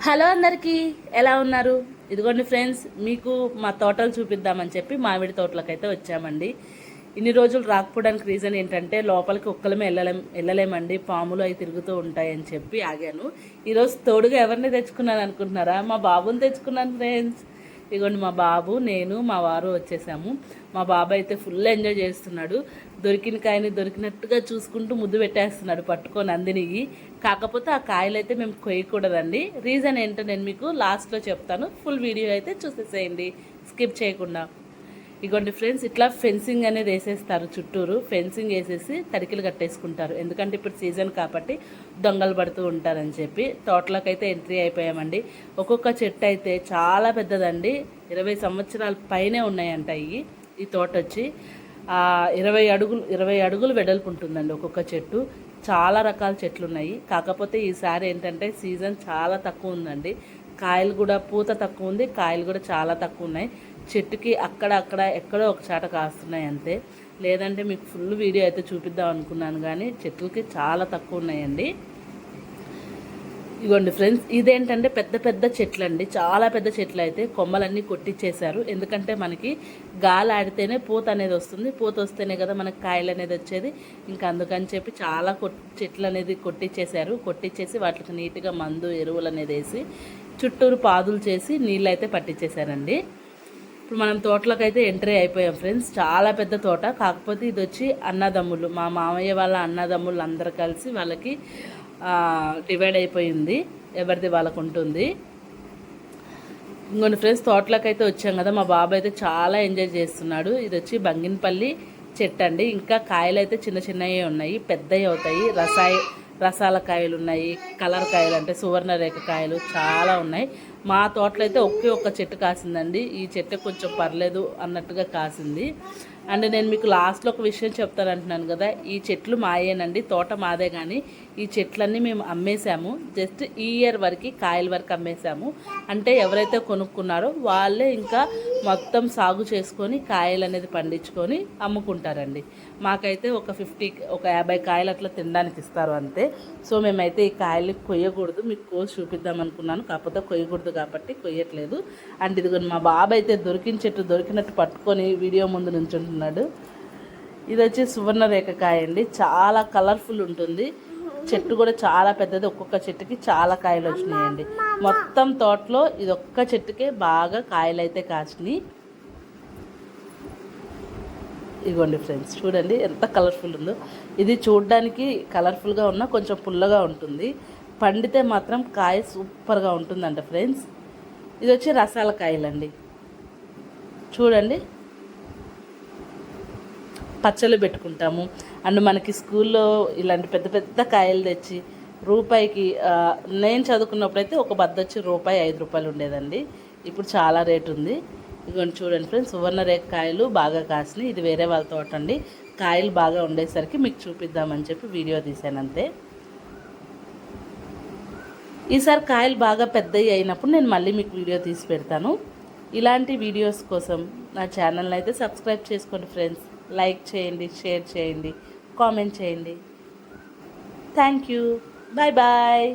Hello అందరికీ, ఎలా ఉన్నారు? ఇదిగోండి ఫ్రెండ్స్, మీకు మా తోటలు చూపిద్దామని చెప్పి మామిడి తోటలకైతే వచ్చామండి. ఇన్ని రోజులు రాకపోవడానికి రీజన్ ఏంటంటే లోపలికి ఒక్కలమే వెళ్ళలేమండి, పాములు అవి తిరుగుతూ ఉంటాయని చెప్పి ఆగాను. ఈరోజు తోడుగా ఎవరిని తెచ్చుకున్నాను అనుకుంటున్నారా? మా బాబుని తెచ్చుకున్నాను ఫ్రెండ్స్. ఇదిగోండి మా బాబు, నేను, మా వారు వచ్చేసాము. మా బాబు అయితే ఫుల్ ఎంజాయ్ చేస్తున్నాడు. దొరికిన కాయని దొరికినట్టుగా చూసుకుంటూ ముద్దు పెట్టేస్తున్నాడు పట్టుకొని అందినివి. కాకపోతే ఆ కాయలు అయితే మేము కొయ్యకూడదండి. రీజన్ ఏంటో నేను మీకు లాస్ట్లో చెప్తాను. ఫుల్ వీడియో అయితే చూసేసేయండి స్కిప్ చేయకుండా. ఇగోండి ఫ్రెండ్స్, ఇట్లా ఫెన్సింగ్ అనేది వేసేస్తారు, చుట్టూరు ఫెన్సింగ్ వేసేసి తడికిలు కట్టేసుకుంటారు. ఎందుకంటే ఇప్పుడు సీజన్ కాబట్టి దొంగలు పడుతూ ఉంటారని చెప్పి తోటలోకి అయితే ఎంట్రీ అయిపోయామండి. ఒక్కొక్క చెట్టు అయితే చాలా పెద్దదండి, 20 సంవత్సరాల పైనే ఉన్నాయంట. ఈ తోట వచ్చి 20 అడుగులు వెడల్పు ఉంటుందండి ఒక్కొక్క చెట్టు. చాలా రకాల చెట్లు ఉన్నాయి. కాకపోతే ఈసారి ఏంటంటే సీజన్ చాలా తక్కువ ఉందండి. కాయలు కూడా పూత తక్కువ ఉంది, కాయలు కూడా చాలా తక్కువ ఉన్నాయి. చెట్టుకి అక్కడ ఎక్కడో ఒక చాట కాస్తున్నాయి అంతే. లేదంటే మీకు ఫుల్ వీడియో అయితే చూపిద్దాం అనుకున్నాను, కానీ చెట్లకి చాలా తక్కువ ఉన్నాయండి. ఇగోండి ఫ్రెండ్స్, ఇదేంటంటే పెద్ద పెద్ద చెట్లు అండి, చాలా పెద్ద చెట్లు అయితే కొమ్మలన్నీ కొట్టించేశారు. ఎందుకంటే మనకి గాలి ఆడితేనే పూత అనేది వస్తుంది, పూత వస్తేనే కదా మనకి కాయలు అనేది వచ్చేది. ఇంకా అందుకని చెప్పి చాలా చెట్లు అనేది కొట్టించేసి వాటికి నీట్గా మందు ఎరువులు అనేది వేసి చుట్టూరు పాదులు చేసి నీళ్ళు అయితే పట్టించేశారండి. ఇప్పుడు మనం తోటలోకి అయితే ఎంట్రీ అయిపోయాం ఫ్రెండ్స్. చాలా పెద్ద తోట. కాకపోతే ఇది వచ్చి అన్నదమ్ములు, మా మామయ్య వాళ్ళ అన్నదమ్ములు అందరూ కలిసి వాళ్ళకి డివైడ్ అయిపోయింది, ఎవరిది వాళ్ళకు ఉంటుంది. ఇంకొన్ని ఫ్రెండ్స్, తోటలోకి అయితే వచ్చాం కదా, మా బాబు అయితే చాలా ఎంజాయ్ చేస్తున్నాడు. ఇది వచ్చి బంగినపల్లి చెట్టు అండి. ఇంకా కాయలు అయితే చిన్న చిన్నవి ఉన్నాయి, పెద్దవి అవుతాయి. రసాల కాయలు ఉన్నాయి, కలర్ కాయలు అంటే సువర్ణరేఖ కాయలు చాలా ఉన్నాయి. మా తోటలో అయితే ఒక్క చెట్టు కాసిందండి. ఈ చెట్టు కొంచెం పర్లేదు అన్నట్టుగా కాసింది. అండ్ నేను మీకు లాస్ట్లో ఒక విషయం చెప్తానంటున్నాను కదా, ఈ చెట్లు మాయేనండి, తోట మాదే, కానీ ఈ చెట్లన్నీ మేము అమ్మేశాము. జస్ట్ ఈ ఇయర్ వరకు కాయల వరకు అమ్మేశాము. అంటే ఎవరైతే కొనుక్కున్నారో వాళ్ళే ఇంకా మొత్తం సాగు చేసుకొని కాయలు అనేది పండించుకొని అమ్ముకుంటారండి. మాకైతే ఒక 50 కాయలు అట్లా తినడానికి ఇస్తారు అంతే. సో మేమైతే ఈ కాయలు కొయ్యకూడదు, మీకు కోసి చూపిద్దాం అనుకున్నాను, కాకపోతే కొయ్యకూడదు కాబట్టి కొయ్యట్లేదు. అండ్ ఇదిగో మా బాబు అయితే దొరికిన చెట్టు దొరికినట్టు పట్టుకొని వీడియో ముందు నుంచుంటున్నాడు. ఇది వచ్చి సువర్ణరేఖ కాయ అండి, చాలా కలర్ఫుల్ ఉంటుంది. చెట్టు కూడా చాలా పెద్దది, ఒక్కొక్క చెట్టుకి చాలా కాయలు వచ్చినాయండి. మొత్తం తోటలో ఇది ఒక్క చెట్టుకే బాగా కాయలు అయితే కాసినాయి. ఇదిగోండి ఫ్రెండ్స్, చూడండి ఎంత కలర్ఫుల్ ఉందో. ఇది చూడడానికి కలర్ఫుల్గా ఉన్నా కొంచెం పుల్లగా ఉంటుంది, పండితే మాత్రం కాయ సూపర్గా ఉంటుందంట ఫ్రెండ్స్. ఇది వచ్చి రసాల కాయలండి, చూడండి పచ్చళ్ళు పెట్టుకుంటాము. అండ్ మనకి స్కూల్లో ఇలాంటి పెద్ద పెద్ద కాయలు తెచ్చి రూపాయికి, నేను చదువుకున్నప్పుడైతే ఒక బద్ద వచ్చి ₹5 ఉండేదండి. ఇప్పుడు చాలా రేటు ఉంది. ఇదిగోండి చూడండి ఫ్రెండ్స్, సువర్ణరేఖ కాయలు బాగా కాసినాయి. ఇది వేరే వాళ్ళ తోట అండి. కాయలు బాగా ఉండేసరికి మీకు చూపిద్దామని చెప్పి వీడియో తీశాను అంతే. ఈసారి కాయలు బాగా పెద్దవి అయినప్పుడు నేను మళ్ళీ మీకు వీడియో తీసి పెడతాను. ఇలాంటి వీడియోస్ కోసం నా ఛానల్ని అయితే సబ్స్క్రైబ్ చేసుకోండి ఫ్రెండ్స్. లైక్ చేయండి, షేర్ చేయండి, కామెంట్ చేయండి. Thank you, bye bye.